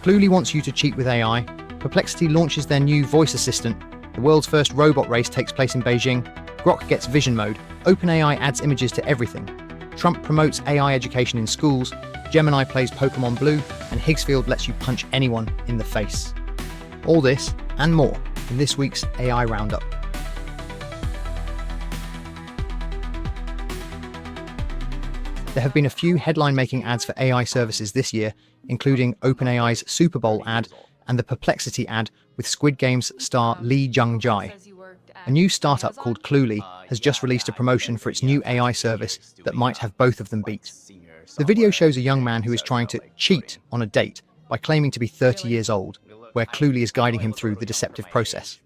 Cluely wants you to cheat with AI. Perplexity launches their new voice assistant. The world's first robot race takes place in Beijing. Grok gets vision mode. OpenAI adds images to everything. Trump promotes AI education in schools. Gemini plays Pokemon Blue. And Higgsfield lets you punch anyone in the face. All this and more in this week's AI Roundup. There have been a few headline-making ads for AI services this year, including OpenAI's Super Bowl ad and the Perplexity ad with Squid Game's star Lee Jung-jae. A new startup called Cluely has just released a promotion for its new AI service that might have both of them beat. The video shows a young man who is trying to cheat on a date by claiming to be 30 years old, where Cluely is guiding him through the deceptive process.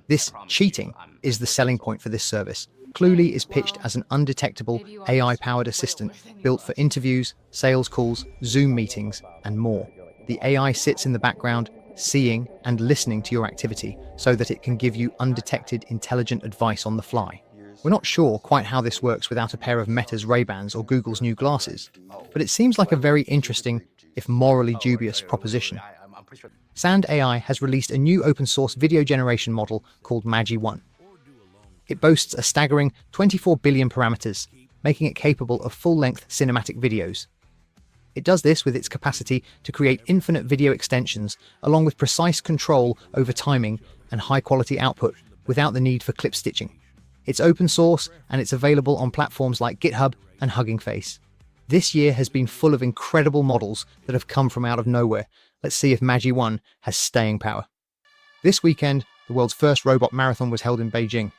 This cheating is the selling point for this service. Cluely is pitched as an undetectable AI-powered assistant built for interviews, sales calls, Zoom meetings, and more. The AI sits in the background, seeing and listening to your activity so that it can give you undetected, intelligent advice on the fly. We're not sure quite how this works without a pair of Meta's Ray-Bans or Google's new glasses, but it seems like a very interesting, if morally dubious, proposition. Sand AI has released a new open-source video generation model called Magi-1. It boasts a staggering 24 billion parameters, making it capable of full-length cinematic videos. It does this with its capacity to create infinite video extensions, along with precise control over timing and high-quality output without the need for clip stitching. It's open source, and it's available on platforms like GitHub and Hugging Face. This year has been full of incredible models that have come from out of nowhere. Let's see if Magi-1 has staying power. This weekend, the world's first robot marathon was held in Beijing.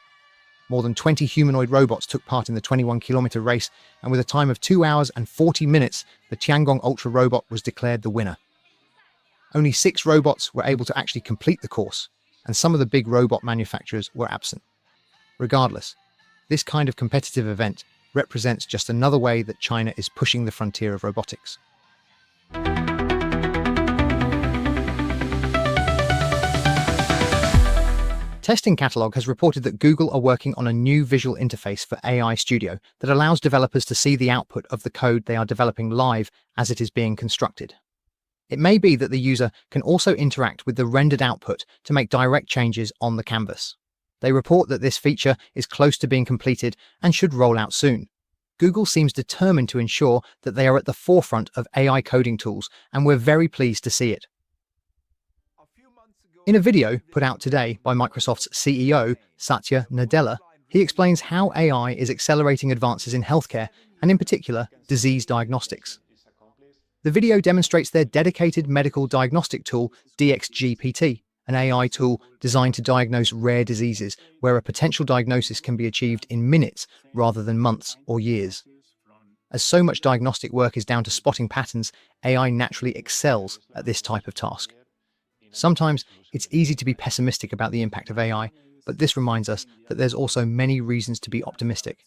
More than 20 humanoid robots took part in the 21-kilometer race, and with a time of 2 hours and 40 minutes, the Tiangong Ultra robot was declared the winner. Only 6 robots were able to actually complete the course, and some of the big robot manufacturers were absent. Regardless, this kind of competitive event represents just another way that China is pushing the frontier of robotics. Testing Catalog has reported that Google are working on a new visual interface for AI Studio that allows developers to see the output of the code they are developing live as it is being constructed. It may be that the user can also interact with the rendered output to make direct changes on the canvas. They report that this feature is close to being completed and should roll out soon. Google seems determined to ensure that they are at the forefront of AI coding tools, and we're very pleased to see it. In a video put out today by Microsoft's CEO, Satya Nadella, he explains how AI is accelerating advances in healthcare and, in particular, disease diagnostics. The video demonstrates their dedicated medical diagnostic tool, DXGPT, an AI tool designed to diagnose rare diseases where a potential diagnosis can be achieved in minutes rather than months or years. As so much diagnostic work is down to spotting patterns, AI naturally excels at this type of task. Sometimes it's easy to be pessimistic about the impact of AI, but this reminds us that there's also many reasons to be optimistic.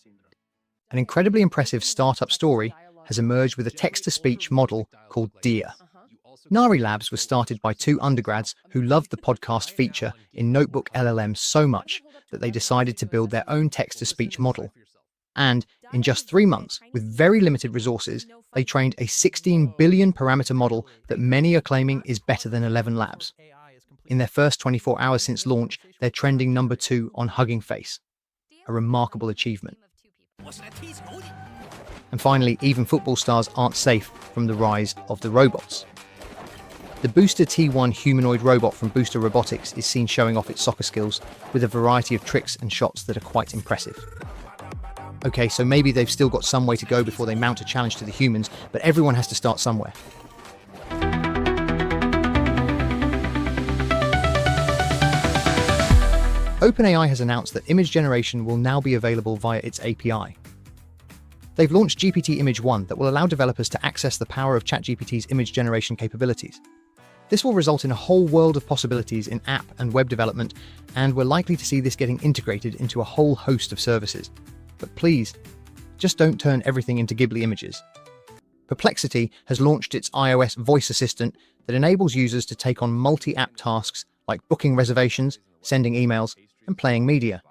An incredibly impressive startup story has emerged with a text-to-speech model called Dear. Nari Labs was started by 2 undergrads who loved the podcast feature in Notebook LLM so much that they decided to build their own text-to-speech model. And in just 3 months, with very limited resources, they trained a 16 billion parameter model that many are claiming is better than 11 Labs. In their first 24 hours since launch, they're trending number 2 on Hugging Face. A remarkable achievement. And finally, even football stars aren't safe from the rise of the robots. The Booster T1 humanoid robot from Booster Robotics is seen showing off its soccer skills with a variety of tricks and shots that are quite impressive. Okay, so maybe they've still got some way to go before they mount a challenge to the humans, but everyone has to start somewhere. OpenAI has announced that image generation will now be available via its API. They've launched GPT Image 1 that will allow developers to access the power of ChatGPT's image generation capabilities. This will result in a whole world of possibilities in app and web development, and we're likely to see this getting integrated into a whole host of services. But please, just don't turn everything into Ghibli images. Perplexity has launched its iOS voice assistant that enables users to take on multi-app tasks like booking reservations, sending emails, and playing media.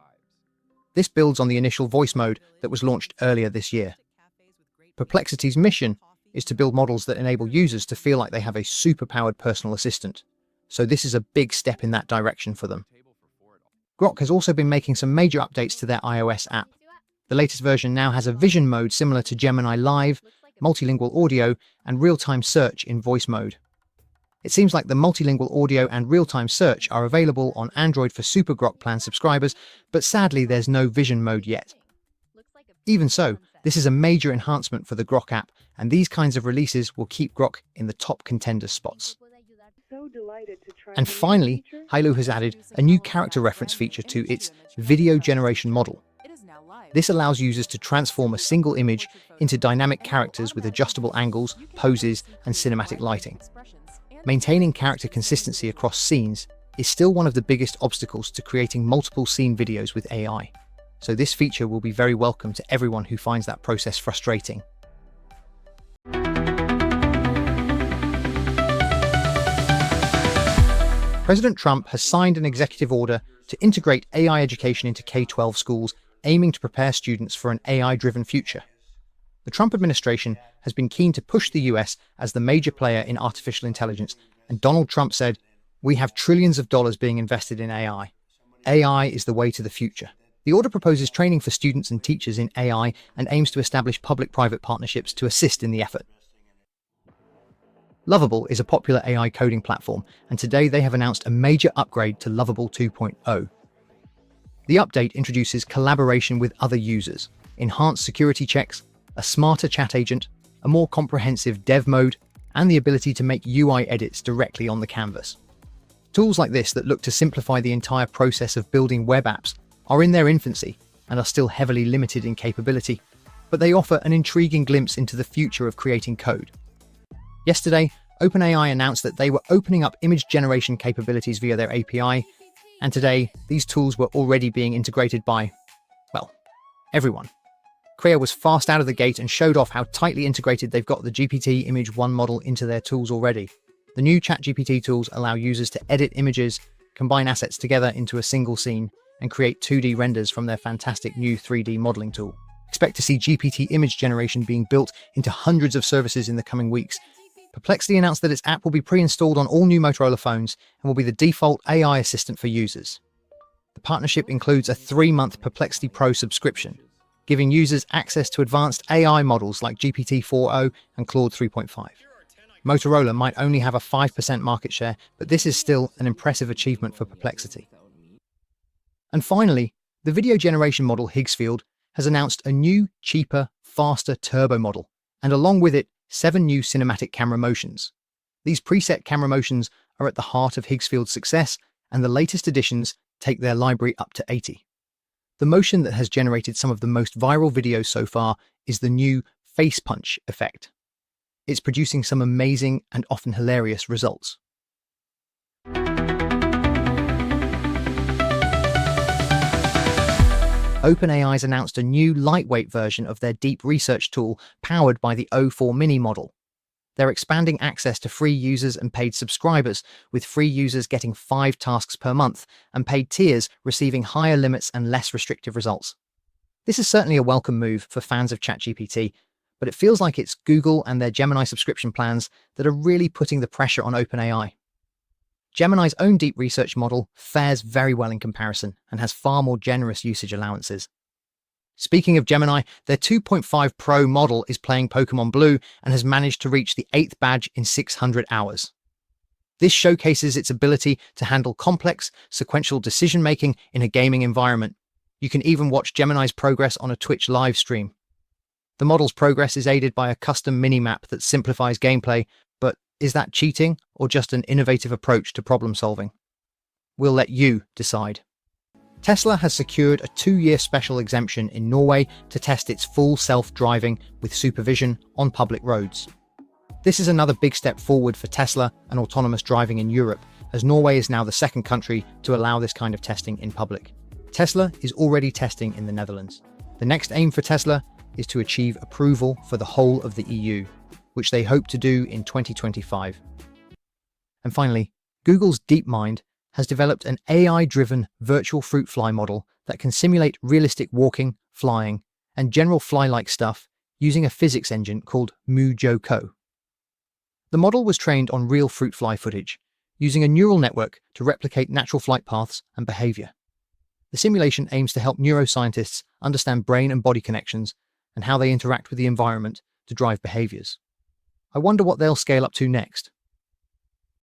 This builds on the initial voice mode that was launched earlier this year. Perplexity's mission is to build models that enable users to feel like they have a superpowered personal assistant. So this is a big step in that direction for them. Grok has also been making some major updates to their iOS app. The latest version now has a vision mode similar to Gemini Live, multilingual audio, and real-time search in voice mode. It seems like the multilingual audio and real-time search are available on Android for Super Grok Plan subscribers, but sadly there's no vision mode yet. Even so, this is a major enhancement for the Grok app, and these kinds of releases will keep Grok in the top contender spots. And finally, Hailu has added a new character reference feature to its video generation model. This allows users to transform a single image into dynamic characters with adjustable angles, poses, and cinematic lighting. Maintaining character consistency across scenes is still one of the biggest obstacles to creating multiple scene videos with AI. So this feature will be very welcome to everyone who finds that process frustrating. President Trump has signed an executive order to integrate AI education into K-12 schools, aiming to prepare students for an AI-driven future. The Trump administration has been keen to push the US as the major player in artificial intelligence, and Donald Trump said, "We have trillions of dollars being invested in AI. AI is the way to the future." The order proposes training for students and teachers in AI and aims to establish public-private partnerships to assist in the effort. Lovable is a popular AI coding platform, and today they have announced a major upgrade to Lovable 2.0. The update introduces collaboration with other users, enhanced security checks, a smarter chat agent, a more comprehensive dev mode, and the ability to make UI edits directly on the canvas. Tools like this that look to simplify the entire process of building web apps are in their infancy and are still heavily limited in capability, but they offer an intriguing glimpse into the future of creating code. Yesterday, OpenAI announced that they were opening up image generation capabilities via their API, and today, these tools were already being integrated by, well, everyone. Krea was fast out of the gate and showed off how tightly integrated they've got the GPT Image 1 model into their tools already. The new ChatGPT tools allow users to edit images, combine assets together into a single scene, and create 2D renders from their fantastic new 3D modeling tool. Expect to see GPT image generation being built into hundreds of services in the coming weeks. Perplexity announced that its app will be pre-installed on all new Motorola phones and will be the default AI assistant for users. The partnership includes a 3-month Perplexity Pro subscription, giving users access to advanced AI models like GPT-4o and Claude 3.5. Motorola might only have a 5% market share, but this is still an impressive achievement for Perplexity. And finally, the video generation model Higgsfield has announced a new, cheaper, faster turbo model, and along with it, 7 new cinematic camera motions. These preset camera motions are at the heart of Higgsfield's success, and the latest additions take their library up to 80. The motion that has generated some of the most viral videos so far is the new face punch effect. It's producing some amazing and often hilarious results. OpenAI's announced a new lightweight version of their deep research tool powered by the O4 Mini model. They're expanding access to free users and paid subscribers, with free users getting 5 tasks per month and paid tiers receiving higher limits and less restrictive results. This is certainly a welcome move for fans of ChatGPT, but it feels like it's Google and their Gemini subscription plans that are really putting the pressure on OpenAI. Gemini's own deep research model fares very well in comparison and has far more generous usage allowances. Speaking of Gemini, their 2.5 Pro model is playing Pokemon Blue and has managed to reach the 8th badge in 600 hours. This showcases its ability to handle complex, sequential decision-making in a gaming environment. You can even watch Gemini's progress on a Twitch live stream. The model's progress is aided by a custom mini-map that simplifies gameplay, but is that cheating or just an innovative approach to problem solving? We'll let you decide. Tesla has secured a 2-year special exemption in Norway to test its full self-driving with supervision on public roads. This is another big step forward for Tesla and autonomous driving in Europe, as Norway is now the second country to allow this kind of testing in public. Tesla is already testing in the Netherlands. The next aim for Tesla is to achieve approval for the whole of the EU, which they hope to do in 2025. And finally, Google's DeepMind has developed an AI-driven virtual fruit fly model that can simulate realistic walking, flying, and general fly-like stuff using a physics engine called MuJoCo. The model was trained on real fruit fly footage, using a neural network to replicate natural flight paths and behavior. The simulation aims to help neuroscientists understand brain and body connections and how they interact with the environment to drive behaviors. I wonder what they'll scale up to next.